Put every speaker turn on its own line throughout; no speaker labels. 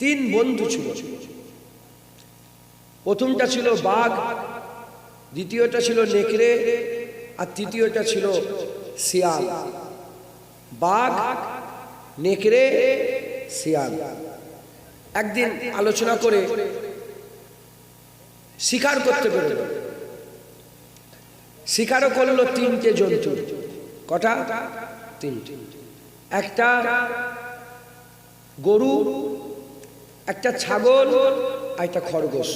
তিন বন্ধু ছিল। প্রথমটা ছিল বাঘ, দ্বিতীয়টা ছিল নেকড়ে, আর তৃতীয়টা ছিল শিয়াল। বাঘ, নেকড়ে, শিয়াল একদিন আলোচনা করে শিকার করতে বেরোল। শিকারও করলো তিনটে জন্তু। কটা? তিনটে। একটা গরু, একটা ছাগল, আর একটা খরগোশ।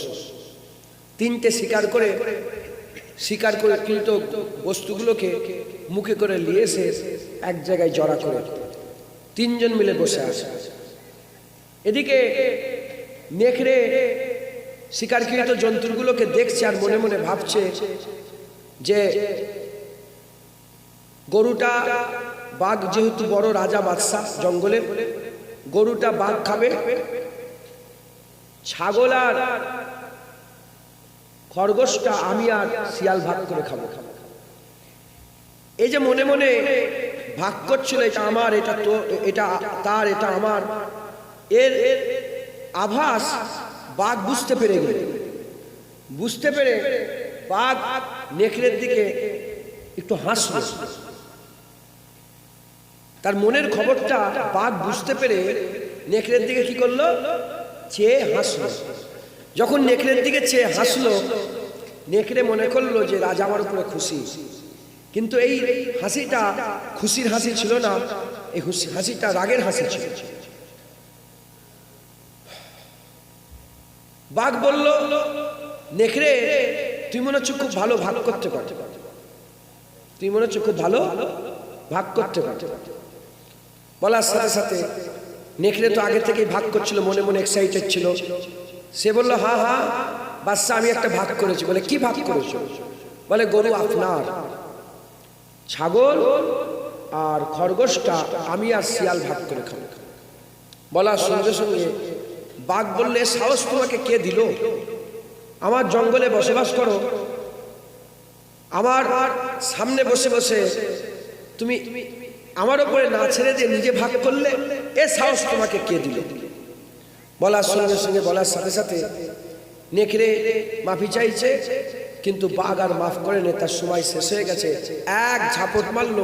তিনটে শিকার করে কিন্তু বস্তুগুলোকে মুখে করে নিয়ে এসে এক জায়গায় জড়া করে তিনজন মিলে বসে আছে। এদিকে নেকড়ে শিকারকৃত জন্তুগুলোকে দেখছে আর মনে মনে ভাবছে যে গরুটা, বাঘ যেহেতু বড় রাজা বাদশাহ জঙ্গলে, গরুটা বাঘ খাবে, ছাগল আর খরগোশটা আমি আর শিয়াল ভাগ করে খাবো। এই যে মনে মনে ভাগ করছিল, এটা আমার, এটা তো, এটা তার, এটা আমার, এর আভাস বাঘ বুঝতে পেরে গেল। বুঝতে পেরে বাঘ নেকড়ের দিকে একটু হাসল। তার মনের খবরটা বাঘ বুঝতে পেরে নেকড়ের দিকে কি করলো? চেয়ে হাসলো। যখন নেকড়ের দিকে চেয়ে হাসলো, নেকড়ে মনে করলো যে রাজা আমার উপরে খুশি। কিন্তু এই হাসিটা খুশির হাসি ছিল না, এই হাসিটা রাগের হাসি ছিল। বাঘ বলল, নেকড়ে তুই মনে হচ্ছে খুব ভালো ভাগ করতে পারত, তুই মনে হচ্ছে খুব ভালো ভাগ করতে পারত। বলার সাথে সাথে নেকড়ে তো আগে থেকেই ভাগ করছিল, মনে মনে এক্সাইটেড ছিল। সে বলল, হ্যাঁ হ্যাঁ বাদশা, আমি একটা ভাগ করেছি। বলে, কি ভাগ করেছো? বলে, গরু আপনার, ছাগল আর খরগোশটা আমি আর শিয়াল ভাগ করে খাবো। বলার সঙ্গে সঙ্গে বাঘ বললে, সাহস তোমাকে কে দিল? আমার জঙ্গলে বসবাস করো, আমার সামনে বসে বসে তুমি আমার উপরে না ছেড়ে দিয়ে নিজে ভাগ করলে, এ সাহস তোমাকে কে দিল? বলার সঙ্গে সঙ্গে, বলার সাথে সাথে নেকড়ে মাফি চাইছে, কিন্তু বাঘ আর মাফ করেনি। তার সময় শেষ হয়ে গেছে। এক ঝাপট মারল,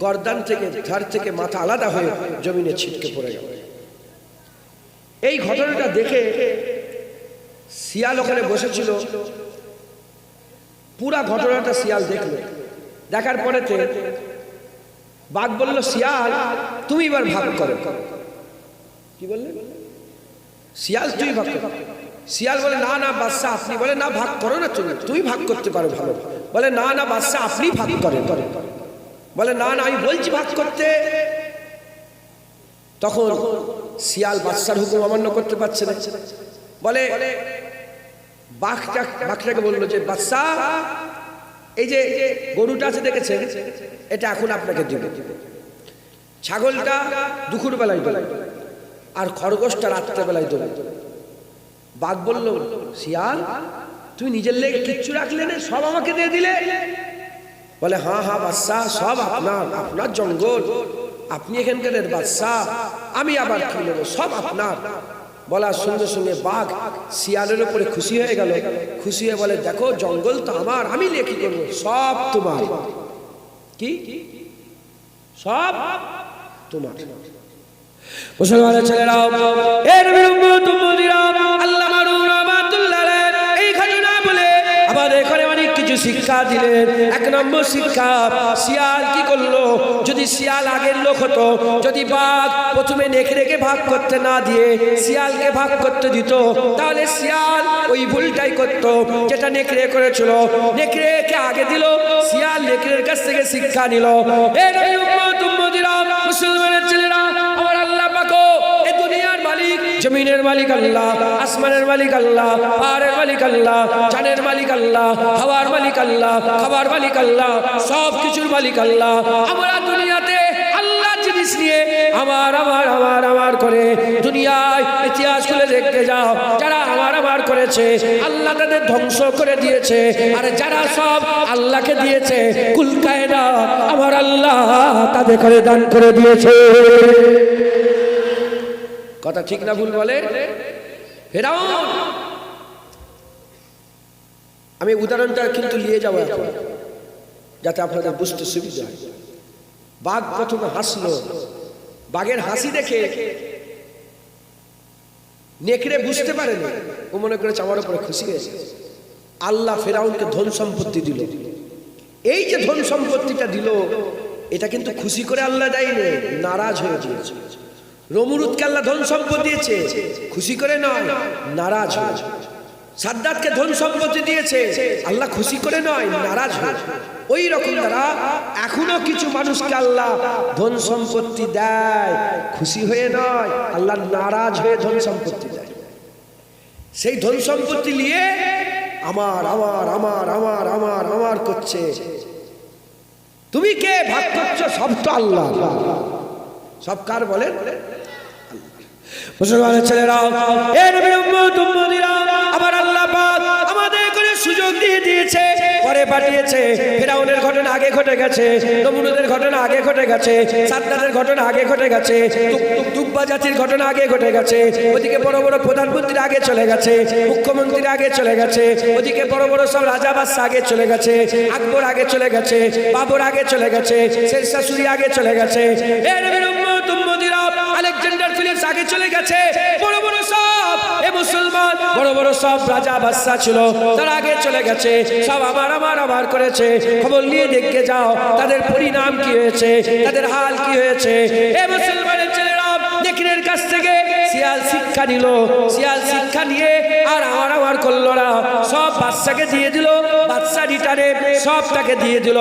গর্দান থেকে, ধার থেকে মাথা আলাদা হয়ে জমিনে ছিটকে পড়ে গেল। এই ঘটনাটা দেখে শিয়াল ওখানে বসেছিল, পুরা ঘটনাটা শিয়াল দেখলো। দেখার পরেতে বাঘ বলল, শিয়াল তুমি এবার ভাগ করো। কি বললে? শিয়াল তুই ভাগ কর। শিয়াল বলে, না না বাদশা আপনি। বলে, না ভাগ করো না, তুমি ভাগ করতে পারো ভালো। বলে, না না বাদশা আপনি ভাগ করেন। বলে, না না আমি বলছি ভাগ করতে। তখন শিয়াল বাদশার হুকুম অমান্য করতে পারছে না। বলে, বাঘটাকে বললো যে, বাদশা এই যে গরুটা আছে দেখেছেন, এটা এখন আপনাকে দিবে। ছাগলটা দুপুর বেলায় দেবে, আর খরগোশটা রাত্রে বেলায় দেবে। বাঘ বলল, শিয়াল তুমি নিজের লেগে কিচ্ছু রাখলে না, সব আমাকে দিয়ে দিলে? বলে, হ্যাঁ হ্যাঁ বাদশা, সব আপনার, আপনার জঙ্গল, আপনি এখানকার বাদশা, আমি আবার কি নেব, সব আপনার। বলার সঙ্গে সঙ্গে বাঘ শিয়ালের উপরে খুশি হয়ে গেল। খুশি হয়ে বলে, দেখো জঙ্গল তো আমার, আমি নিয়ে কি করবো, সব তোমার। কি সব তোমার? মুসলমানের ছেলেরাও, আল্লাহ এই ঘটনা বলে আমাদের এখানে অনেক কিছু শিক্ষা দিলেন। এক নম্বর শিক্ষা, শিয়াল কি করলো? যদি শিয়াল আগের লোক হতো, যদি বাঘ প্রথমে নেকড়েকে ভাগ করতে না দিয়ে শিয়ালকে ভাগ করতে দিত, তাহলে শিয়াল ওই ভুলটাই করতো যেটা নেকড়ে করেছিল। নেকড়েকে আগে দিল, শিয়াল নেকড়ের কাছ থেকে শিক্ষা নিল। মুসলমানের ছেলেরা, আমার আল্লাহ পাক এই দুনিয়ার মালিক, জমিনের মালিক আল্লাহ, আসমানের মালিক আল্লাহ, পাহাড়ের মালিক আল্লাহ, জানের মালিক আল্লাহ, হাওয়ার মালিক আল্লাহ, খাবার মালিক আল্লাহ, সব কিছুর মালিক আল্লাহ। আমরা দুনিয়াতে আল্লাহ জিনিস নিয়ে আমার আমার আমার আমার করে দুনিয়ায় ইতিহাস খুলে দেখতে যাও, যারা আমার আমার করেছে আল্লাহ তাদের ধ্বংস করে দিয়েছে। আর যারা সব আল্লাহকে দিয়েছে, কুল কায়নাত আমার আল্লাহ তাদের করে দান করে দিয়েছে। কথা ঠিক না ভুল বলে? ফেরাউন, আমি উদাহরণটা কিন্তু নিয়ে যাবো এখন যাতে আপনাদের বুঝতে সুবিধা হয়। বাঘ প্রথমে হাসলো, বাঘের হাসি দেখে নেকড়ে বুঝতে পারেনি, ও মনে করেছে আমার উপরে খুশি হয়েছে। আল্লাহ ফেরাউনকে ধন সম্পত্তি দিল। এই যে ধন সম্পত্তিটা দিল, এটা কিন্তু খুশি করে আল্লাহ দেয়নি, নারাজ হয়ে দিয়েছে। নমরুদকে আল্লাহ ধন সম্পদ দিয়েছে, খুশি করে নয়, নারাজ হয়ে। সাদ্দাতকে ধন সম্পত্তি দিয়েছে, আল্লাহ খুশি করে নয়, নারাজ হয়ে। ওই রকম দ্বারা এখনো কিছু মানুষকে আল্লাহ ধন সম্পত্তি দেয়, খুশি হয়ে নয়, আল্লাহ নারাজ হয়ে ধন সম্পত্তি দেয়। সেই ধন সম্পত্তি নিয়ে আমার আমার আমার আমার আমার আমার করছে। তুমি কে ভাগ করছো? সব তো আল্লাহ। সব কার বলেন? মুসলমানের ছেলেরা, এর আবার আল্লাহ পাক আমাদের করে সুযোগ দিয়ে দিয়েছে, পরে পাঠিয়েছে। ফেরাউনের ঘটনা আগে ঘটে গেছে, নমরুদের ঘটনা আগে ঘটে গেছে, সাদ্দাতের ঘটনা আগে ঘটে গেছে, তুব্বা জাতির ঘটনা আগে ঘটে গেছে। ওদিকে বড় বড় প্রধানমন্ত্রী আগে চলে গেছে, মুখ্যমন্ত্রী আগে চলে গেছে, ওদিকে বড় বড় সব রাজা বাদশা আগে চলে গেছে, আকবর আগে চলে গেছে, বাবর আগে চলে গেছে, শেরশাহ সূরি আগে চলে গেছে, আলেকজান্ডার ফিলিপস আগে চলে গেছে। বড় বড় সব এ মুসলমান বড় বড় সব রাজা বাদশা ছিল, তারা আগে চলে গেছে, সব আমার আমার আমার করেছে। খবর নিয়ে দেখতে যাও তাদের পরিণাম কি হয়েছে, তাদের হাল কি হয়েছে। এ মুসলমানের ছেলেরা, নেকড়ের কাছ থেকে শিয়াল শিক্ষা নিল, শিয়াল শিক্ষা নিয়ে আর আমার আমার করলো না, সব বাদশাকে দিয়ে দিল, বাদশা রিটারে সব তাকে দিয়ে দিল।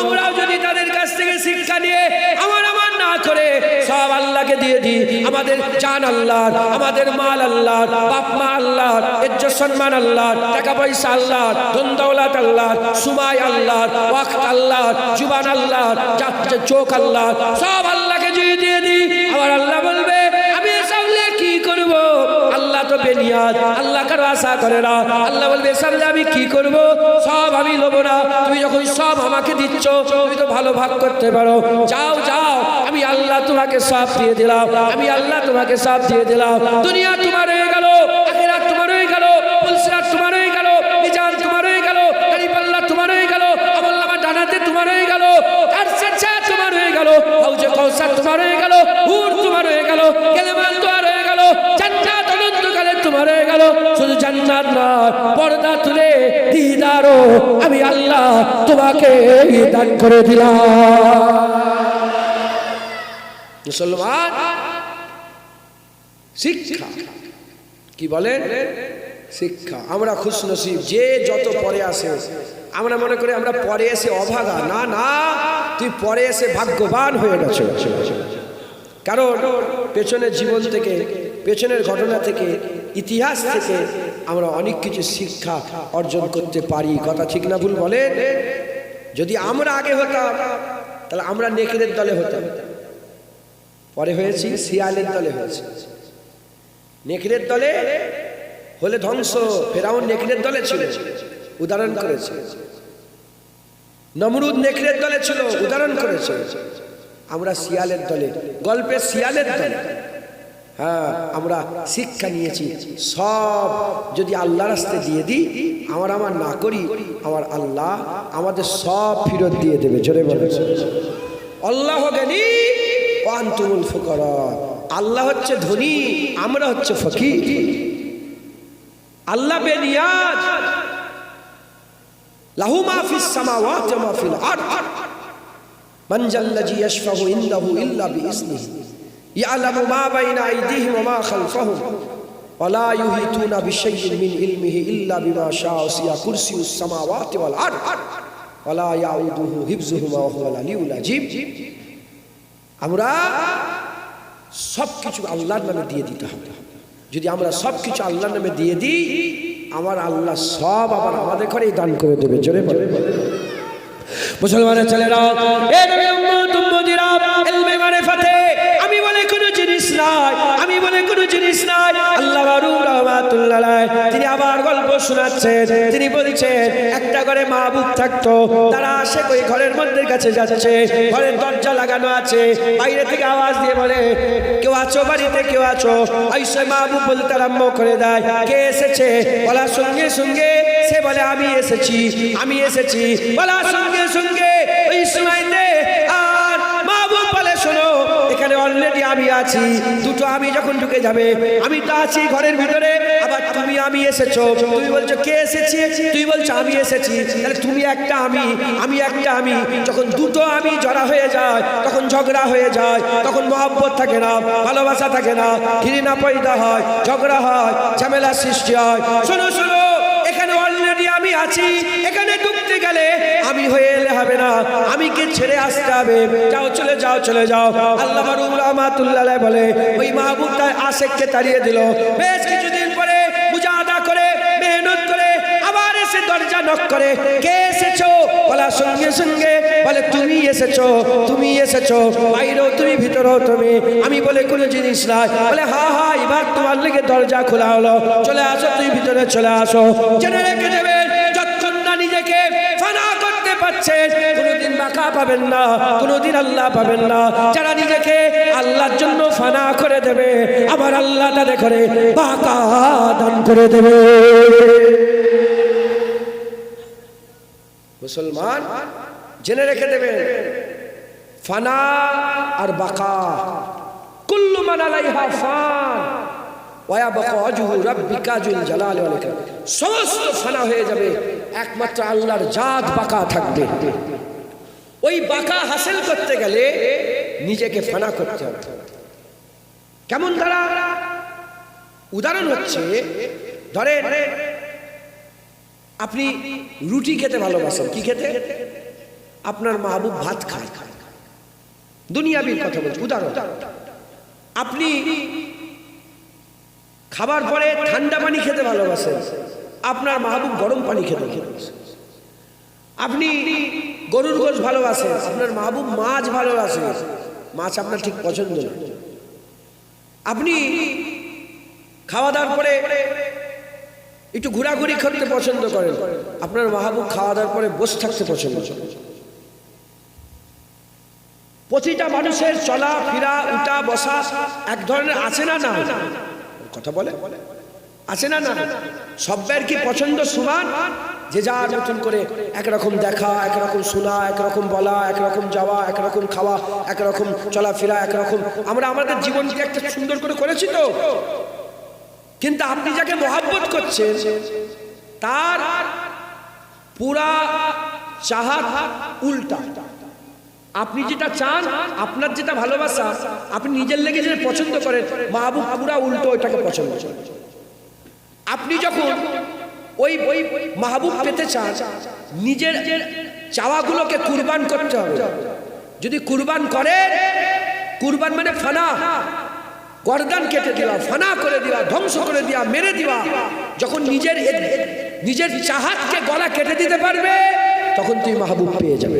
আমরাও যদি তাদের কাছ থেকে শিক্ষা নিয়ে আমার আমার না করে সব আল্লাহকে দিয়ে দিই, আমাদের জান আল্লাহ, আমাদের মাল আল্লাহ, বাপ মা আল্লাহ, ইজ্জত সম্মান আল্লাহ, টাকা পয়সা আল্লাহ, ধন দৌলত আল্লাহ, সময় আল্লাহ, ওয়াক্ত আল্লাহ, জুবান আল্লাহ, চোখ আল্লাহ, সব আল্লাহকে যদি দিয়ে দিই, আবার আল্লাহ বলবে আমি এসব নিয়ে কি করব? আল্লাহ তো বেনিয়াদ, আল্লাহ কারো আশা করে না। আল্লাহ বলবে এসব নিয়ে আমি কি করব? সব আমি নেব না, তুমি যখন সব আমাকে দিচ্ছ, তুমি তো ভালো ভাগ করতে পারো, যাও যাও, আমি আল্লাহ তোমাকে সব দিয়ে দিলাম, আমি আল্লাহ তোমাকে সব দিয়ে দিলাম। দুনিয়া তোমার হয়ে গেল, আখিরাত তোমার হয়ে গেল, পুলসিরাত তোমার হয়ে গেল, মিজান তোমার হয়ে গেল, কালিপাল্লা তোমার হয়ে গেল, আমলনামা ডানাতে তোমার হয়ে গেল, আরশা তোমার হয়ে গেল, হাউজে কাউসার তোমার হয়ে গেল, হুর তোমার হয়ে গেল, কেলেমান তোমার হয়ে গেল, জান্নাত অনন্তকালে তোমার হয়ে গেল। শুধু জান্নাত নয়, পর্দা তুলে দিদারও আমি আল্লাহ তোমাকে দান করে দিলাম। মুসলমান, শিক্ষা কি বলেন? শিক্ষা। আমরা খুশনসিব, যে যত পরে আসে। আমরা মনে করি আমরা পরে এসে অভাগা, না না, তুই পরে এসে ভাগ্যবান হয়ে গেছে। কারণ পেছনের জীবন থেকে, পেছনের ঘটনা থেকে, ইতিহাস থেকে আমরা অনেক কিছু শিক্ষা অর্জন করতে পারি। কথা ঠিক না ভুল বলেন? যদি আমরা আগে হতাম তাহলে আমরা নেকড়ের দলে হতাম, পরে হয়েছি শিয়ালের দলে হয়েছে। নেকড়ের দলে হলে ধ্বংস। ফেরাউন নেকড়ের দলে ছিল, উদাহরণ করেছে। নমরুদ নেকড়ের দলে ছিল, উদাহরণ করেছে। আমরা শিয়ালের দলে, গল্পের শিয়ালের দলে। হ্যাঁ, আমরা শিক্ষা নিয়েছি। সব যদি আল্লাহ রাস্তায় দিয়ে দিই, আমার আমার না করি, আমার আল্লাহ আমাদের সব ফেরত দিয়ে দেবে। জোরে বলেন আল্লাহ গনি ওয়া আনতুমুল ফুকারা। আল্লাহ হচ্ছে ধনী, আমরা হচ্ছে ফকির। আল্লাহ বেনিয়াজ, লাহু মা ফিস সামাওয়াতি ওয়া মা ফিল আরদ, মান জাল্লাযী ইয়াশফাউ ইনদাহু ইল্লা বিইজনিহি, ইয়ালামু মা বাইনা আইদিহিম ওয়া মা খালফাহুম, ওয়া লা ইউহিতুনা বিশাইইন মিন ইলমিহি ইল্লা বিমা শাআ, ওয়াসি'a কুরসিয়ুস সামাওয়াতি ওয়াল আরদ, ওয়া লা ইয়াউদুহু হিফযুহুমা ওয়া হুয়াল আলিয়্যুল আযীম। আমরা সবকিছু আল্লাহর নামে দিয়ে দিতে হবে। যদি আমরা সবকিছু আল্লাহর নামে দিয়ে দিই, আমার আল্লাহ সব আবার আমাদের ঘরেই দান করে দেবে। জোরে বলে মুসলমানের ছেলেরা, এ নবী উম্মত উম্মতিরা, ইলমে মারিফাতে আমি বলে কোনো জিনিস নাই। আমি বলে কোনো জিনিস নাই। আল্লাহ মারুফ রহমাতুল্লাহ আলাইহি তিনি আবার গল্প শোনাচ্ছেন। তিনি বলছেন একটা ঘরে মাহবুব থাকতো, তারা আসে ওই ঘরের মধ্যে কাছে যাচ্ছে, ঘরের দরজা লাগানো আছে, বাইরে থেকে আওয়াজ দিয়ে বলে কেউ আছো বাড়িতে, কেউ আছো? আইসা মাহবুব বলতে আরম্ভ করে দেয় কে এসেছে? বলার সঙ্গে সঙ্গে সে বলে আমি এসেছি, আমি এসেছি। বলার সঙ্গে সঙ্গে ওই সময়তে আর মাহবুব বলে শোনো এখানে অলরেডি আমি আছি, দুটো আমি যখন ঢুকে যাবে আমি তো আছি ঘরের ভিতরে, আবার তুমি আমি এসেছো, তুমি বলছো কে এসেছি, তুই বলছো আমি এসেছি, তাহলে তুমি একটা আমি, আমি একটা আমি। যখন দুটো আমি জড়া হয়ে যায় তখন ঝগড়া হয়ে যায়, তখন মহব্বত থাকে না, ভালোবাসা থাকে না, ঘৃণা পয়দা হয়, ঝগড়া হয়, ঝামেলা সৃষ্টি হয়। শোনো শোনো এখানে অলরেডি আমি আছি, এখানে ঢুকতে গেলে আমি হয়ে এলে হবে না, আমিকে ছেড়ে আসতে হবে। যাও চলে যাও, চলে যাও। আল্লাহ মারুফ রহমাতুল্লাহ আলাইহি বলে ওই মাহবুব তার আশেককে তাড়িয়ে দিল। বেশ কিছুদিন পরে মুজাহাদা করে মেহনত করে আবার এসে দরজা নক করে কে এসেছো? বলার সঙ্গে সঙ্গে বলে তুমি এসেছো, তুমি এসেছো, বাইরেও তুমি ভিতরেও তুমি। আমি বলে কোনো জিনিস নাই। বলে হ্যাঁ হ্যাঁ এবার তোমার লেগে দরজা খোলা হলো, চলে আসো, তুমি ভিতরে চলে আসো। জেনে রেখে দেবেন যতক্ষণ না নিজেকে ফানা করতে পারছেন কোনোদিন বাঁকা পাবেন না, কোনোদিন আল্লাহ পাবেন না। যারা নিজেকে আল্লাহর জন্য ফানা করে দেবে আমার আল্লাহ তাদের করে বাঁকা দান করে দেবে। মুসলমান জেনে রেখে দেবেন ফানা আর বাঁকা, কুল্লু মান আলাইহা ফান ওয়া ইয়াবকা ওয়াজহু রাব্বিকা যুল জালালি ওয়াল ইকরাম। সমস্ত ফানা হয়ে যাবে, একমাত্র আল্লাহর জাত বাঁকা থাকবে। ওই বাঁকা হাসিল করতে গেলে নিজেকে ফানা করতে হবে। কেমন ধারা উদাহরণ হচ্ছে, ধরেন আপনি রুটি খেতে ভালোবাসেন, কি খেতে? আপনার মাহবুব ভাত খায়, দুনিয়াবির কথা বলছি উদাহরণ। আপনি খাবার পরে ঠান্ডা পানি খেতে ভালোবাসেন, আপনার মাহবুব গরম পানি খেতে ভালোবাসেন। আপনি গরুর গোশ ভালোবাসেন, আপনার মাহবুব মাছ ভালোবাসেন, মাছ আপনার ঠিক পছন্দ না। আপনি খাওয়া দাওয়ার পরে একটু ঘোরাঘুরি করতে পছন্দ করেন, আপনার মাহবুব খাওয়া দাওয়ার পরে বসে থাকতে পছন্দ করেন। প্রতিটা মানুষের চলা ফিরা উঠা বসা এক ধরনের আছে না? না কথা বলে আছে না? না সব্বার কি পছন্দ সমান? যে যার মতন করে একরকম দেখা, একরকম শোনা, একরকম বলা, একরকম যাওয়া, একরকম খাওয়া, একরকম চলাফেরা, একরকম। আমরা আমাদের জীবনকে একটা সুন্দর করে করেছি তো, কিন্তু আপনি যাকে মহব্বত করছেন তার পুরা চাহাত উল্টা। আপনি যেটা চান, আপনার যেটা ভালোবাসা, আপনি নিজের লেগে যেটা পছন্দ করেন, মাহবুব পুরা উল্টো ওইটাকে পছন্দ করেন। আপনি যখন ওই মাহবুব পেতে চান, নিজের চাওয়াগুলোকে কুরবান করতে হবে। যদি কুরবান করেন, কুরবান মানে ফানা, গর্দান কেটে দেওয়া, ফানা করে দেওয়া, ধ্বংস করে দেওয়া, মেরে দেওয়া। যখন নিজের চাহাতকে গলা কেটে দিতে পারবে তখন তুই মাহবুব পেয়ে যাবে।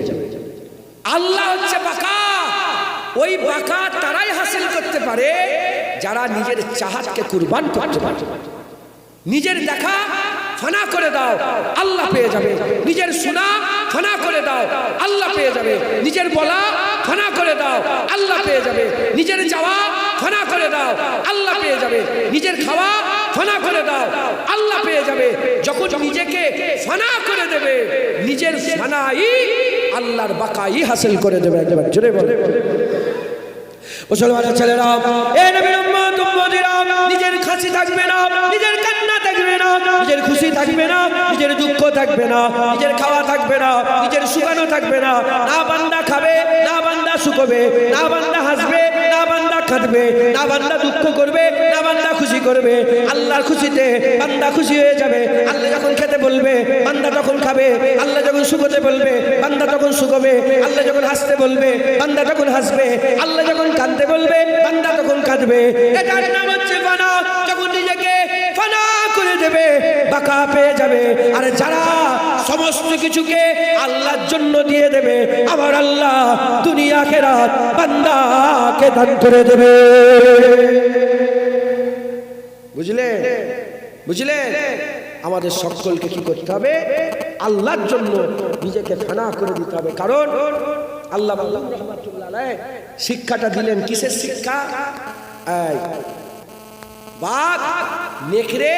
আল্লাহ হচ্ছে বাঁকা। ওই বাঁকা তারাই হাসিল করতে পারে যারা নিজের চাহাতকে কুরবান করতে পারে। নিজের দেখা ফানা করে দাও, আল্লাহ পেয়ে যাবে। নিজের শোনা ফানা করে দাও, আল্লাহ পেয়ে যাবে। নিজের বলা ফানা করে দাও, আল্লাহ পেয়ে যাবে। নিজের যাওয়া ফানা করে দাও, আল্লাহ পেয়ে যাবে। নিজের খাওয়া ফানা করে দাও, আল্লাহ পেয়ে যাবে। যখন নিজেকে ফানা করে দেবে, নিজের ফানাই আল্লাহর বাকাই হাসিল করে দেবে। একবার জোরে বলে মুসলমানের ছেলেরা, এ নবীর উম্মত উম্মতিরা, নিজের খুশি থাকবে না, নিজের কান্না থাকবে না, নিজের খুশি থাকবে না, নিজের দুঃখ থাকবে না, নিজের খাওয়া থাকবে না, নিজের সুখানো থাকবে না। না বান্দা খাবে, না বান্দা শুকবে, না বান্দা হাসবে, না বান্দা কাঁদবে, না বান্দা দুঃখ করবে, না বান্দা খুশি করবে। আল্লাহর খুশিতে বান্দা খুশি হয়ে যাবে। আল্লাহ যখন খেতে বলবে বান্দা তখন খাবে, আল্লাহ যখন শুকোতে বলবে বান্দা তখন শুকোবে, আল্লাহ যখন হাসতে বলবে বান্দা তখন হাসবে, আল্লাহ যখন কাঁদতে বলবে বান্দা তখন কাঁদবে। এটার নাম হচ্ছে ফানা। যখন নিজেকে ফানা করে দেবে বাঁকা পেয়ে যাবে। আর যারা সমস্ত কিছুকে আল্লাহর জন্য দিয়ে দেবে, আমার আল্লাহ দুনিয়া আখিরাত বান্দাকে দান করে দেবে। বুঝলেন? বুঝলেন? আমাদের সকলকে কি করতে হবে? আল্লাহর জন্য নিজেকে ফানা করে দিতে হবে। কারণ আল্লাহ রহমাতুল্লাহ আলাইহি শিক্ষাটা দিলেন কিসের শিক্ষা? বাঘ, নেকড়ে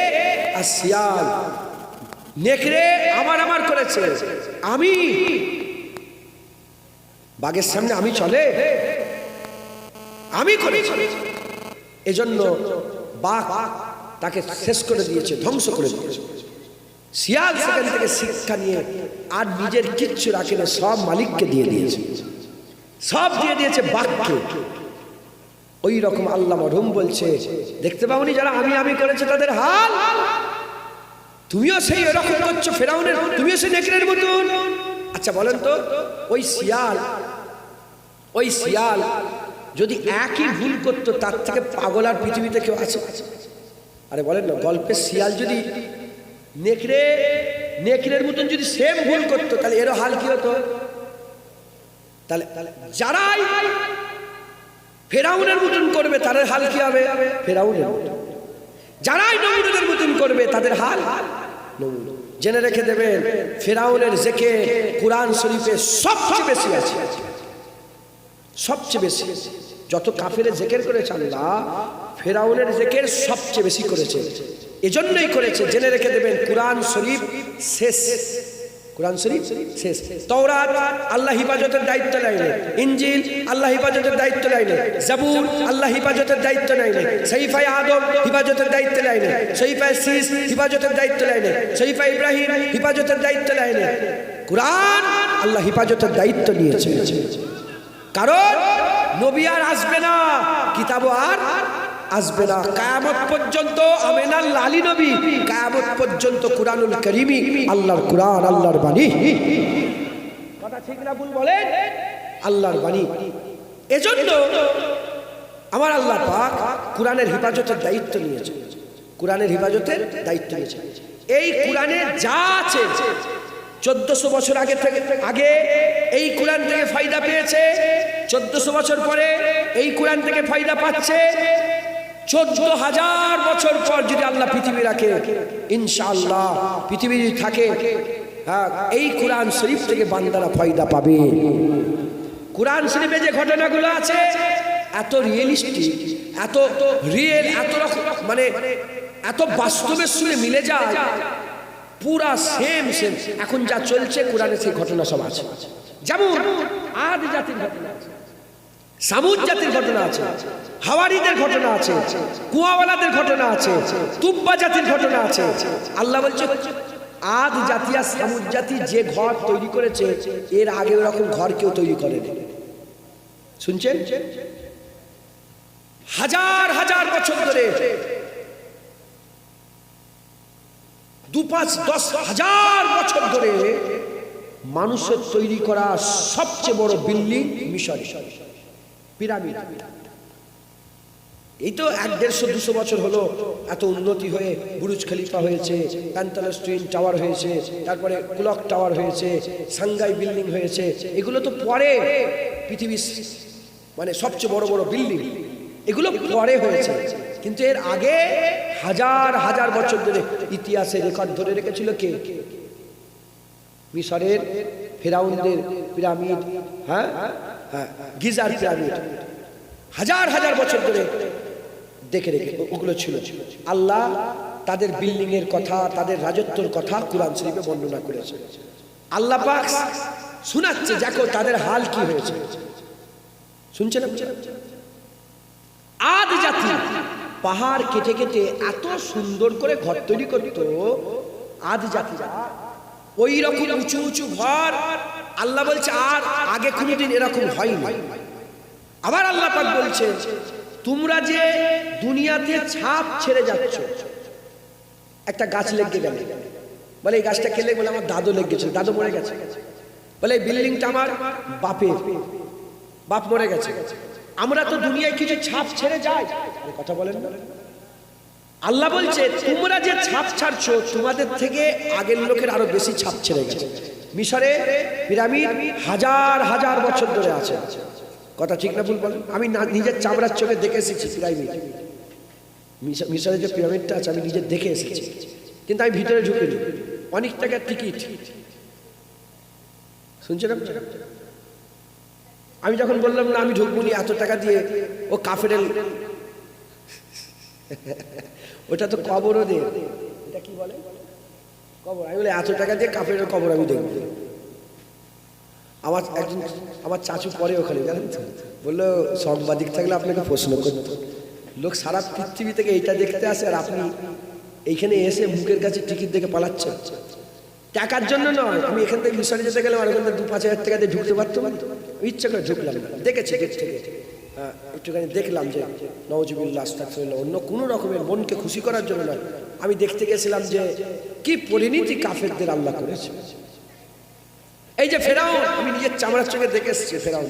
আর শিয়াল। নেকড়ে আমার করেছে, আমি বাঘের সামনে আমি চলে, আমি করেছি। এজন্য বাঘ তাকে শেষ করে দিয়েছে, ধ্বংস করে দিয়েছে। শিয়াল সেখান থেকে শিক্ষা নিয়ে আর নিজের কিচ্ছু রাখে না, সব মালিককে দিয়ে দিয়েছে, সব দিয়ে দিয়েছে বাঘকে। ওই রকম আল্লাহ মরহুম বলছে, দেখতে পাওনি যারা আমি করেছে তাদের হাল? তুমিও সেই এরকম করছো ফেরাউনের, তুমিও সেই নেকড়ের মতন। আচ্ছা বলেন তো, ওই শিয়াল যদি একই ভুল করতো, তার থেকে পাগল আর পৃথিবীতে কেউ আছে? আরে বলেন না, গল্পের শিয়াল যদি নেকড়ের মতন যদি সেম ভুল করতো, তাহলে এরও হাল কি হতো? তাহলে যারাই ফেরাউনের মতন করবে তাদের হাল কি হবে? ফেরাউনের মতন। যারাই নমরুদের মতন করবে তাদের হাল নমরুদ। জেনে রেখে দেবেন, ফেরাউনের জিকির কুরআন শরীফে সবচেয়ে বেশি আছে, সবচেয়ে বেশি। যত কাফেরে জিকির করেছে আল্লাহ, ফেরাউনের জিকির সবচেয়ে বেশি করেছে। এজন্যই করেছে, জেনে রেখে দেবেন, কুরআন শরীফ শেষ, কুরআন শরীফ শেষ। তাওরাত আল্লাহ হিফাজতের দায়িত্ব নেয়নি, ইনজিল আল্লাহ হিফাজতের দায়িত্ব নেয়নি, জাবুর আল্লাহ হিফাজতের দায়িত্ব নেয়নি, সহিফায়ে আদম হিফাজতের দায়িত্ব নেয়নি, সহিফায়ে শীস হিফাজতের দায়িত্ব নেয়নি, সহিফায়ে ইব্রাহিম হিফাজতের দায়িত্ব নেয়নি। কুরআন আল্লাহ হিফাজতের দায়িত্ব নিয়েছে। কারণ নবী আর আসবে না, কিতাবও আর আসবে না কিয়ামত পর্যন্ত। আমেনার লালি নবী, কিয়ামত পর্যন্ত কুরআনুল কারীমই আল্লাহর কুরআন, আল্লাহর বাণী। কথা ঠিক না ভুল বলেন? আল্লাহর বাণী। এজন্য আমার আল্লাহ পাক কুরআনের হেফাজতের দায়িত্ব নিয়েছে, কুরআনের হেফাজতের দায়িত্ব নিয়েছে। এই কুরআনে যা আছে 1400 বছর আগে এই কুরআন থেকে ফায়দা পেয়েছে, 1400 বছর পরে এই কুরআন থেকে ফায়দা পাচ্ছে। 14,000 বছর পর যদি আল্লাহ পৃথিবী রাখে, ইনশাআল্লাহ পৃথিবী যদি থাকে, এই কুরআন শরীফ থেকে বান্দারা ফায়দা পাবে। কুরআন শরীফে যে ঘটনাগুলো আছে এত রিয়েলিস্টিক, এত রিয়েল, এত মানে এত বাস্তবের সঙ্গে মিলে যায়, পুরা সেম এখন যা চলছে কুরআনে সেই ঘটনা সব আছে। যেমন আদ জাতির ঘটনা আছে, সামুদ জাতির ঘটনা আছে, হাওয়ারিদের ঘটনা আছে, কুয়াওয়ালাদের ঘটনা আছে, তুব্বা জাতির ঘটনা আছে। আল্লাহ বলছে আদ জাতি আর সামুদ জাতি যে ঘর তৈরি করেছে, এর আগে ওরকম ঘর কেউ তৈরি করেনি। শুনছেন? হাজার হাজার বছর ধরে, 2-5-10,000 বছর ধরে মানুষের তৈরি করা সবচেয়ে বড় বিল্ডিং মিশরে পিরামিড। এই তো 100-150 বছর হলো এত উন্নতি হয়ে বুরুজ খলিফা হয়েছে, প্যান্টালাস টুইন টাওয়ার হয়েছে, তারপরে ক্লক টাওয়ার হয়েছে, সাংঘাই বিল্ডিং হয়েছে। এগুলো তো পরে পৃথিবীর মানে সবচেয়ে বড় বড় বিল্ডিং, এগুলো পরে হয়েছে। কিন্তু এর আগে হাজার হাজার বছর ধরে ইতিহাসে রেকর্ড ধরে রেখেছিল কে? মিশরের ফেরাউনদের পিরামিড, গিজার পিরামিড, হাজার হাজার বছর ধরে দেখে রেখে ওগুলো ছিল। আল্লাহ তাদের বিল্ডিং এর কথা, তাদের রাজত্বের কথা কুরআন শরীফে বর্ণনা করেছে। আল্লাহ পাক শোনাচ্ছে, দেখো তাদের হাল কি হয়েছে। শুনছেন? আদ জাতি পাহাড় কেটে কেটে এত সুন্দর করে ঘর তৈরি করত। আদ জাতিরা ওই রকম উঁচু উঁচু ঘর, আল্লাহ বলছে আর আগে কোনোদিন এরকম হয়নি। আবার আল্লাহ পাক বলছে, তোমরা যে দুনিয়াতে ছাপ ছেড়ে যাচ্ছ, একটা গাছ লেগে গেল, বলে এই গাছটা কে লেগে? বলে আমার দাদু লেগে গেছে, দাদু মরে গেছে। বলে এই বিল্ডিংটা আমার বাপের, বাপ মরে গেছে। আমরা তো দুনিয়ায় কিছু ছাপ ছেড়ে যাই, কথা বলেন না? আল্লাহ বলছে তোমরা যে ছাপ ছাড়ছো, তোমাদের থেকে আগের লোকের আরো বেশি ছাপ ছেড়ে গেছে। মিশরে পিরামিড হাজার হাজার বছর ধরে আছে। কথা ঠিক না ভুল বলেন? আমি নিজের চামড়ার চোখে দেখে এসেছি পিরামিড। মিশরে যে পিরামিডটা আছে আমি নিজে দেখে এসেছি, কিন্তু আমি ভিতরে ঢুকিনি। অনেক টাকার টিকিট, শুনছেন আপনারা? আমি যখন বললাম না আমি ঢুকবো নি এত টাকা দিয়ে, ও কাফের, ওটা তো কবরও দে, এটা কি বলে কবর। আমি বলি এত টাকা দিয়ে কাফের কবর আমি দেখব। আমার একজন আমার চাচু পরে ওখানে, জানেন তো, বললো সাংবাদিক থাকলে আপনাকে প্রশ্ন করতো, লোক সারা পৃথিবী থেকে এইটা দেখতে আসে আর আপনি এইখানে এসে মুখের কাছে টিকিট দেখে পালাচ্ছেন। টাকার জন্য নয়, আমি এখান থেকে মিশরে যেতে গেলাম আর ওখান থেকে 2-5 হাজার টাকা দিয়ে ঢুকতে পারতাম, ইচ্ছা করে ঢুকলাম না, দেখেছি গেট থেকে একটুখানি দেখলাম যে নওয়াজুবিল্লাহ আস্তাগফিরুল্লাহ, অন্য কোনো রকমের মনকে খুশি করার জন্য নয়। আমি দেখতে গেছিলাম যে কি পরিণতি কাফেরদের আল্লাহ করেছে। এই যে ফেরাউন, আমি নিজের চামড়ার চোখে দেখে এসেছি ফেরাউন।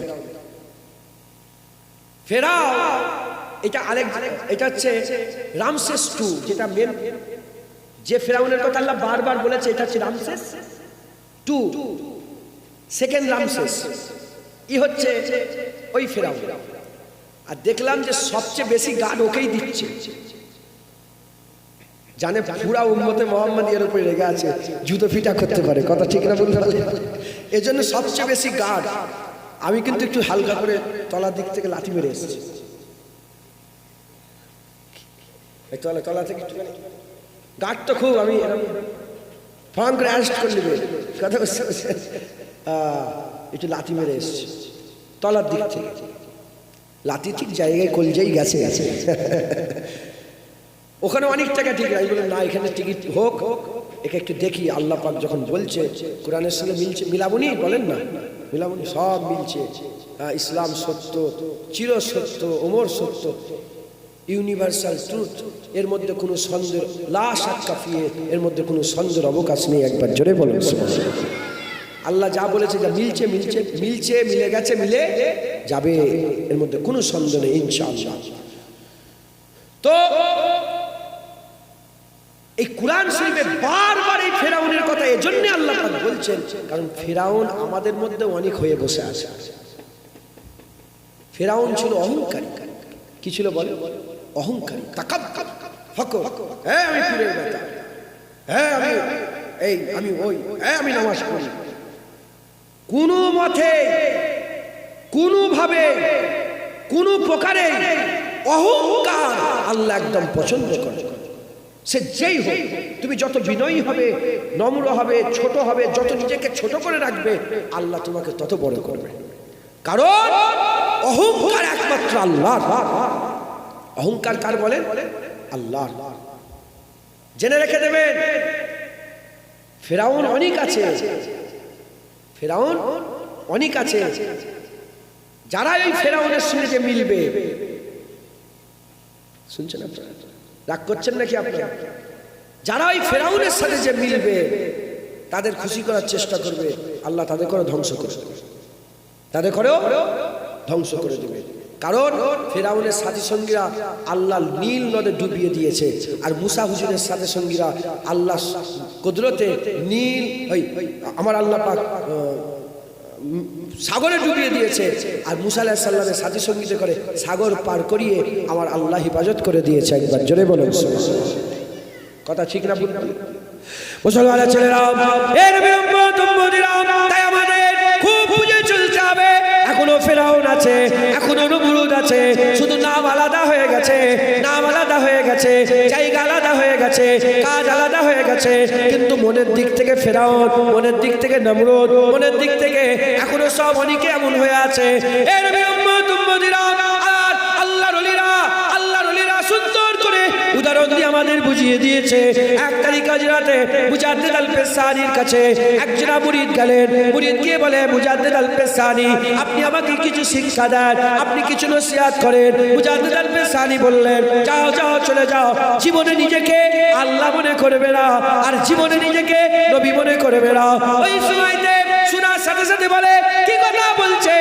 এটা আরেক, এটা হচ্ছে রামসেস 2, যেটা মেন যে ফেরাউনের কথা আল্লাহ বারবার বলেছে, এটা হচ্ছে রামসেস 2, সেকেন্ড রামসেস। ই হচ্ছে ওই ফেরাউন। আর দেখলাম যে সবচেয়ে বেশি গার্ড ওকেই দিচ্ছে, জানে পুরা উম্মতে মুহাম্মাদিয়ার উপরে রেগে আছে, জুতো ফিটা করতে পারে, কথা ঠিক না বলতে পারলে, এজন্য সবচেয়ে বেশি গার্ড। আমি কিন্তু একটু হালকা করে তলার দিক থেকে লাথি মেরে এসেছি, তলা থেকে একটু গার্ড তো খুব, আমি ফোন করে অ্যারেস্ট করে নেবে, কথা বুঝতে পারছেন, একটু লাথি মেরে এসেছি তলার দিক থেকে, লাথি ঠিক জায়গায় কলজেই গেছে গেছে। ওখানে অনেক টাকা টিকিট, আমি বললাম না এখানে টিকিট হোক, একে একটু দেখি। আল্লাহ পাক যখন বলছে কোরআনের সঙ্গে মিলছে, মিলাবনি বলেন না, মিলাবনি সব মিলছে। ইসলাম সত্য, চির সত্য, অমর সত্য, ইউনিভার্সাল ট্রুথ, এর মধ্যে কোনো সন্দেহ, লা শাক্কা ফিহে, এর মধ্যে কোনো সন্দেহের অবকাশ নেই। একবার জোরে বলেন আল্লাহ যা বলেছে, যা মিলছে মিলছে মিলছে, মিলে গেছে, মিলে যাবে, এর মধ্যে কোনো সন্দেহ নেই ইনশাআল্লাহ। তো এই কোরআন শরীফে বারবার এই ফেরাউনের কথা এজন্য আল্লাহ পাক বলছেন, কারণ ফেরাউন আমাদের মধ্যে অনেক হয়ে বসে আছে। ফেরাউন ছিল অহংকারী। কি ছিল বলে? অহংকারী, তাকাব্বুর, ফখর, হ্যাঁ আমি পীরের বেটা, হ্যাঁ আমি এই, আমি ওই, হ্যাঁ আমি নামাজ পড়ি। কোনো মতে, কোনোভাবে, কোনো প্রকারে অহংকার আল্লাহ একদম পছন্দ করে। সে যেই হোক, তুমি যত বিনয়ী হবে, নম্র হবে, ছোট হবে, যত নিজেকে ছোট করে রাখবে, আল্লাহ তোমাকে তত বড় করবে। কারণ অহংকার একমাত্র আল্লাহর। অহংকার কার বলেন? আল্লাহ। জেনে রেখে দেবেন, ফেরাউন অনেক আছে, ফেরাউন অনেক আছে। যারা এই ফেরাউনের সঙ্গে যে মিলবে, শুনছেন আপনারা, রাগ করছেন নাকি আপনারা? যারা এই ফেরাউনের সাথে যে মিলবে, তাদের খুশি করার চেষ্টা করবে, আল্লাহ তাদের করে ধ্বংস করে দেবে, তাদের করেও ধ্বংস করে দেবে। কারণ ফেরাউনের সাথী সঙ্গীরা আল্লাহ নীল নদে ডুবিয়ে দিয়েছে, আর মুসা হুজুরের সাথে সঙ্গীরা আল্লাহ কুদরতে নীল আমার আল্লাহ পাক সাগরে ডুবিয়ে দিয়েছে, আর মুসা আলাইহিস সালামের সাথী সঙ্গীতে করে সাগর পার করিয়ে আমার আল্লাহ হেফাজত করে দিয়েছে। একবার জোরে বলুন, কথা ঠিক না? মুসলমানের ছেলেরা, এর তাই আমাদের খুব বুঝে চলতে হবে। এখনো ফেরাউন আছে, এখনো নমরুদ আছে, শুধু নাম আলাদা হয়ে গেছে, নাম আলাদা হয়ে গেছে, জায়গা আলাদা হয়ে গেছে, কাজ আলাদা হয়ে গেছে, কিন্তু মনের দিক থেকে ফেরাউন, মনের দিক থেকে নমরুদ, মনের দিক থেকে এখনো সব অনেকে এমন হয়ে আছে। এর আর আল্লাহর ওলিরা সুন্দর করে উদাহরণ দিয়ে আমাদের বুঝিয়ে দিয়েছে। 1 তারিখ রাতে মুজাদ্দিদ আল-পেসানির কাছে একজন মুরিদ গেলেন, মুরিদ গিয়ে বলে, মুজাদ্দিদ আল-পেসানি আপনি আমাকে কিছু শিক্ষা দেন, আপনি কিছু নসিহত করেন। মুজাদ্দিদ আল-পেসানি বললেন, যাও যাও চলে যাও, জীবনে নিজেকে আল্লাহ মনে করবে না, আর জীবনে নিজেকে নবী মনে করবে না। ওই সময়তে শোনার সাথে সাথে বলে, কি কথা বলছে?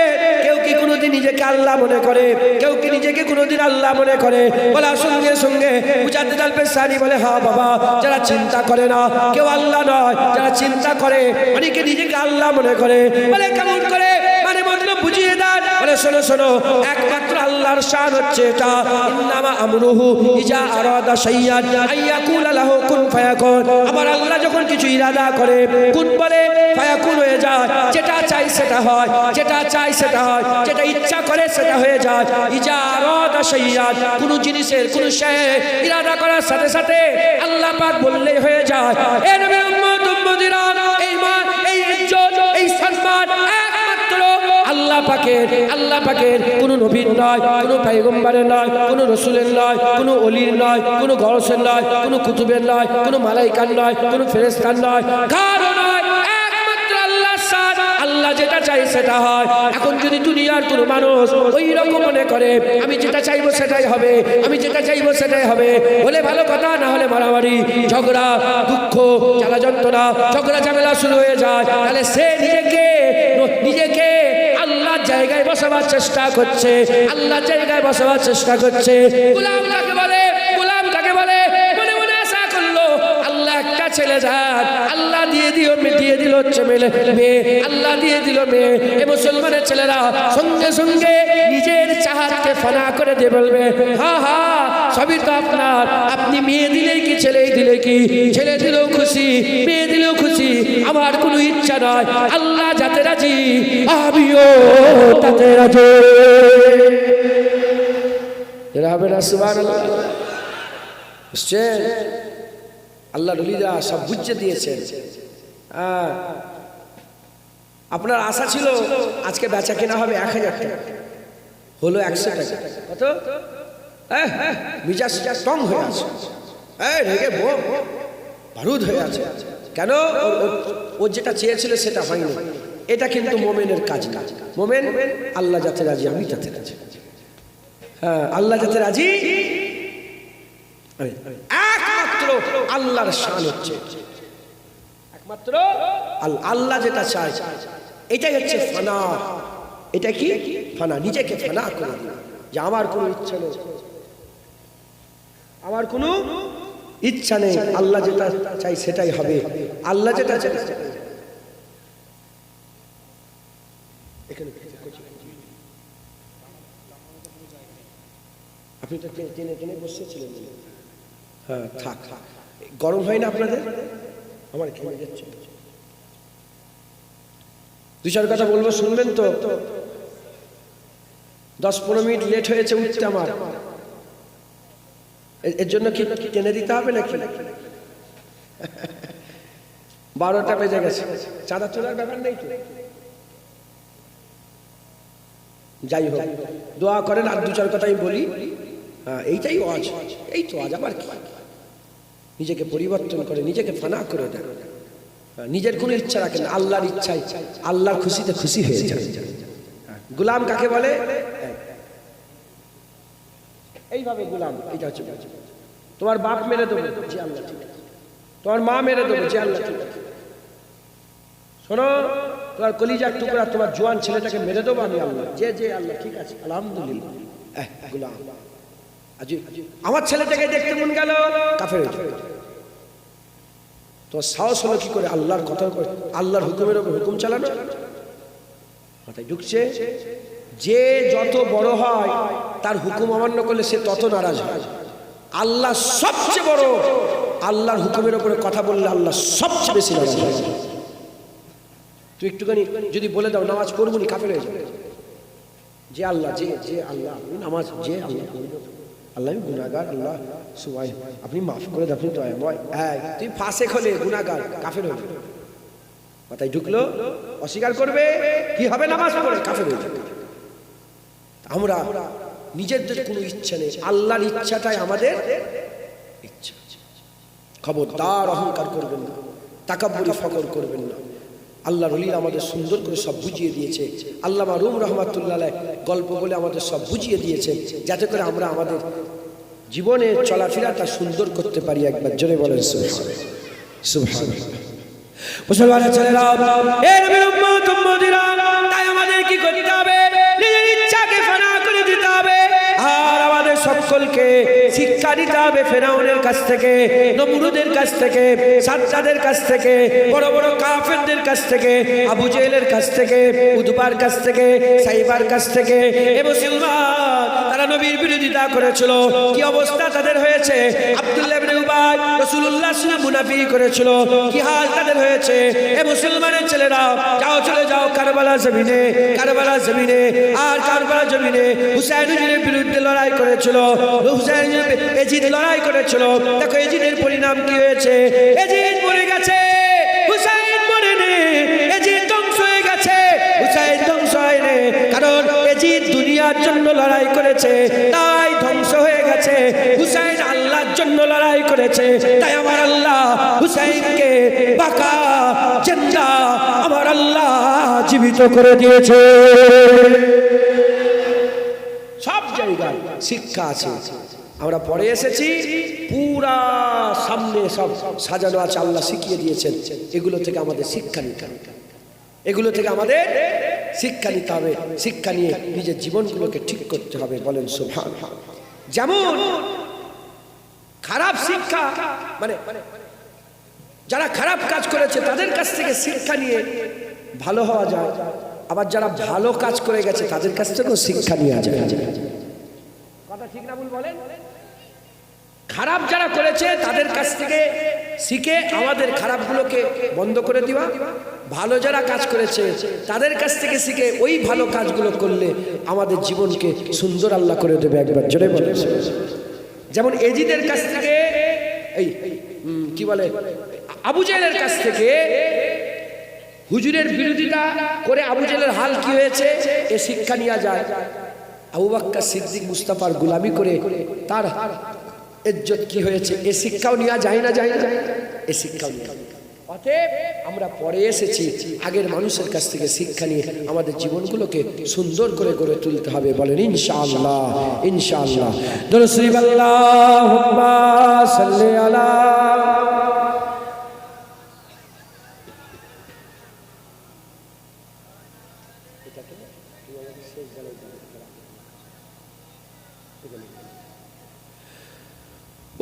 কেউ কি কোনোদিন নিজেকে আল্লাহ মনে করে? কেউ কি নিজেকে কোনোদিন আল্লাহ মনে করে? বলার সঙ্গে সঙ্গে মুজাদ্দিদ আল-পেসানি বলে, হ্যাঁ বাবা, যারা চিন্তা করে না কেউ আল্লাহ নয়, যারা চিন্তা করে অনেকে নিজেকে আল্লাহ মনে করে। বলে কেমন করে? মানে মতলব বুঝিয়ে দেন। বলে বলে শোনো শোনো, একমাত্র আল্লাহর শান হচ্ছে এটা, ইন্নামা আমরুহু ইজা আরাদা শাইয়ান আইয়াকুলা লাহু কুন ফায়াকুন। আমার আল্লাহ যখন কিছু ইরাদা করে কুন বলে ফায়াকুন হয়ে যায়। যেটা চাই সেটা হয়, যেটা চাই সেটা হয়, যেটা ইচ্ছা করে সেটা হয়ে যায়। ইজা আরাদা শাইয়ান, কোন জিনিসের কোন শয়ে ইরাদা করার সাথে সাথে আল্লাহ পাক বললেই হয়ে যায়। এ নবীর উম্মত উম্মতিরা, এই মান, এই ইজ্জত, এই সম্মান একমাত্র আল্লাহ পাকের। আল্লাহ পাকের কোনো নবীর নয়, কোনো পয়গম্বরের নয়, কোনো রসুলের নয়, কোনো ওলির নয়, কোনো গৌসের নয়, কোনো কুতুবের নয়, কোনো মালাইকার নয়, কোনো ফেরেশতার নয়, কারো নয়, একমাত্র আল্লাহর শান। আল্লাহ যেটা চাই সেটা হয়। এখন যদি দুনিয়ার কোনো মানুষ ওই রকম মনে করে আমি যেটা চাইবো সেটাই হবে, আমি যেটা চাইবো সেটাই হবে, বলে ভালো কথা, না হলে মারামারি, ঝগড়া, দুঃখ, জ্বালা যন্ত্রণা, ঝগড়া ঝামেলা শুরু হয়ে যায়, তাহলে সে নিজেকে আল্লাহর জায়গায় বসাবার চেষ্টা করছে, আল্লাহর জায়গায় বসাবার চেষ্টা করছে। গোলাম কাকে বলে? গোলাম কাকে বলে? মনে মনে আশা করলো আল্লাহ একটা ছেলে যান, আল্লাহ দিয়ে দিল হচ্ছে মেয়ে, আল্লাহ দিয়ে দিল মেয়ে। এ মুসলমানের ছেলেরা সঙ্গে সঙ্গে নিজের চাহাতকে ফানা করে দিয়ে বলবে, হা হা সবই তো আপনার, আপনি মেয়ে দিলেই কি ছেলে দিলে কি, ছেলে দিলেও খুশি, মেয়ে দিলেও খুশি, আমার কোনো ইচ্ছা নয়, আল্লাহ যাতে রাজি আমিও তাতে রাজি। এরা হবে না সুবহানাল্লাহ? বুঝছেন? আল্লাহ রলিরা সব বুঝতে দিয়েছেন। আপনার আশা ছিল আজকে বেচা কেনা হবে 1000 টাকা, হলো 100 টাকা। কত? মিজাজ টং হয়ে আছে, রেগে বারুদ হয়ে আছে। কেন? ও যেটা চেয়েছিল সেটা হয়নি। এটা কিন্তু মোমেনের কাজ না। মোমেন আল্লাহ যাতে রাজি আমি যাতে রাজি। হ্যাঁ, আল্লাহ যাতে রাজি, একমাত্র আল্লাহর শান হচ্ছে, একমাত্র আল্লাহ যেটা চায় এটাই হচ্ছে ফানা। এটা কি ফানা? নিজেকে ফানা করে যে আমার কোনো ইচ্ছা নেই, আমার কোনো ইচ্ছা নেই, আল্লাহ যেটা চাই সেটাই হবে, আল্লাহ যেটা চাই। আপনি তো টেনে টেনে বসেছিলেন। হ্যাঁ থাক, গরম হয় না আপনাদের? আমার ঘেমে যাচ্ছে। 2-4 কথা বলবো, শুনবেন তো? 10-15 মিনিট লেট হয়েছে উঠতে আমার, এর জন্য কি টেনে দিতে হবে নাকি? 12টা বেজে গেছে, চাঁদা তোলার ব্যাপার নেই তো? যাই হোক, দোয়া করেন। আর 2-4 কথা আমি বলি। এইটাই ওয়াজ, এই তো আজ আবার কি? নিজেকে পরিবর্তন করে, নিজেকে ফানা করে দেন, নিজের কোনো ইচ্ছা রাখেন, আল্লাহর ইচ্ছাই, আল্লাহর খুশিতে খুশি হয়ে যায়। গোলাম কাকে বলে? এইভাবে গোলাম, এটা হচ্ছে তোমার বাপ মেরে দেবো, জি আল্লাহ ঠিক আছে। তোমার মা মেরে দেবো, জি আল্লাহ ঠিক আছে। শোনো, তোমার কলিজার টুকরা তোমার জোয়ান ছেলেটাকে মেরে দেবো আমি আল্লাহ, যে আল্লাহ ঠিক আছে, আলহামদুলিল্লাহ। গোলাম আমার ছেলেটাকে দেখতে মন গেল, কাফের হয়ে যাবে। তোমার সাহস হলো কি করে আল্লাহর কথা, আল্লাহর হুকুমের উপর হুকুম চালানো? মাথায় ঢুকছে? যে যত বড় হয় তার হুকুম অমান্য করলে সে তত নারাজ হয়। আল্লাহ সবচেয়ে বড়, আল্লাহর হুকুমের উপরে কথা বললে আল্লাহ সবচেয়ে বেশি নারাজ হয়। তুই একটুখানি যদি বলে দাও নামাজ পড়বো নি, কাফের হয়ে যাবে। যে আল্লাহ, যে আল্লাহ নামাজ, যে আল্লাহ, আল্লাহ আমি গুনাহগার, আল্লাহ সুবাই আপনি মাফ করে দেন, আপনি দয়াময়। তুই ফাঁসে খোলে গুনাহগার, কাফের হয়ে যাবে। মাথায় ঢুকলো? অস্বীকার করবে, কি হবে? নামাজ পড়ে কাফের হয়ে যাবে। আমরা নিজেদের কোনো ইচ্ছা নেই, আল্লাহর ইচ্ছাটাই আমাদের ইচ্ছা। খবরদার অহংকার করবেন না, তাকাব্বুরি ফকর করবেন না। আল্লাহর ওলি আমাদের সুন্দর করে সব বুঝিয়ে দিয়েছে। আল্লামা রুম রহমাতুল্লাহ আলাইহ গল্প বলে আমাদের সব বুঝিয়ে দিয়েছে, যাতে করে আমরা আমাদের জীবনে চলাফেরাটা সুন্দর করতে পারি। একবার জোরে বলেন সুবহানাল্লাহ, সুবহানাল্লাহ। মুসলমানের ছেলেরা, এই নবীর উম্মত উম্মতিরা, তাই আমাদের কি করতে হবে? নিজের ইচ্ছাকে ফানা করে দিতে হবে। আর আমাদের সকলকে শিক্ষা শিক্ষা নিতে হবে ফেরাউনের কাছ থেকে, নমরুদের কাছ থেকে, সাজ্জাদের কাছ থেকে, বড় বড় কাফেরদের কাছ থেকে, আবু জেহেলের কাছ থেকে, উতবার কাছ থেকে, সাইবার কাছ থেকে। এ মুসলমান, তারা নবীর বিরোধিতা করেছিল, কি অবস্থা তাদের হয়েছে? আব্দুল্লাহ ইবনে উবাই রাসূলুল্লাহর সঙ্গে মুনাফিকি করেছিল, কি হাল তাদের হয়েছে? এ মুসলমানের ছেলেরা, যাও চলে যাও কারবালা জমিনে, কারবালা জমিনে। আর কারবালা জমিনে হুসাইনের বিরুদ্ধে লড়াই করেছিল, হুসাইন এজিদ লড়াই করেছিল। দেখো এজিদের পরিণাম কি হয়েছে? এজিদ মরে গেছে, হুসাইন মরেনি। এজিদ ধ্বংস হয়ে গেছে, হুসাইন ধ্বংস হয়নি। কারণ এজিদ দুনিয়ার জন্য লড়াই করেছে, তাই ধ্বংস হয়ে গেছে। হুসাইন আল্লাহর জন্য লড়াই করেছে, তাই আমার আল্লাহ হুসাইনকে বাকা জিন্দা আমার আল্লাহ জীবিত করে দিয়েছে। সব জায়গায় শিক্ষা আছে। আমরা পড়ে এসেছি, পুরা সামনে সব সাজানো আছে, আল্লাহ শিখিয়ে দিয়েছেন। এগুলো থেকে আমাদের শিক্ষা নিতে হবে, এগুলো থেকে আমাদের শিক্ষা নিতে হবে। শিক্ষা নিয়ে নিজের জীবনগুলোকে ঠিক করতে হবে। বলেন সুবহানাল্লাহ। যেমন খারাপ শিক্ষা, মানে যারা খারাপ কাজ করেছে তাদের কাছ থেকে শিক্ষা নিয়ে ভালো হওয়া যায়, আবার যারা ভালো কাজ করে গেছে তাদের কাছ থেকেও শিক্ষা নেওয়া যায়। কথা ঠিক না ভুল বলেন? খারাপ যারা করেছে তাদের কাছ থেকে শিখে আমাদের খারাপগুলোকে বন্ধ করে দিবা, ভালো যারা কাজ করেছে তাদের কাছ থেকে শিখে ওই ভালো কাজগুলো করলে আমাদের জীবনকে সুন্দর আল্লাহ করে দেবে। একবার জোরে বলেন। যেমন এজিদের কাছ থেকে, এই কি বলে, আবু জেহেলের কাছ থেকে হুজুরের বিরোধিতা করে আবু জেহেলের হাল কি হয়েছে এ শিক্ষা নেওয়া যায়। আবু বকর সিদ্দিক মুস্তাফার গোলামি করে তার ইজ্জত কি হয়েছে এ শিক্ষাও নেওয়া যায় না, যায় না, এ শিক্ষাও নেওয়া। অতএব আমরা পড়ে এসেছি, আগের মানুষের কাছ থেকে শিক্ষা নিয়ে আমাদের জীবনগুলোকে সুন্দর করে গড়ে তুলতে হবে। বলেন ইনশাআল্লাহ, ইনশাআল্লাহ। দরুদ শরীফ আল্লাহুম্মা সাল্লি আলা।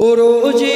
ও রোজি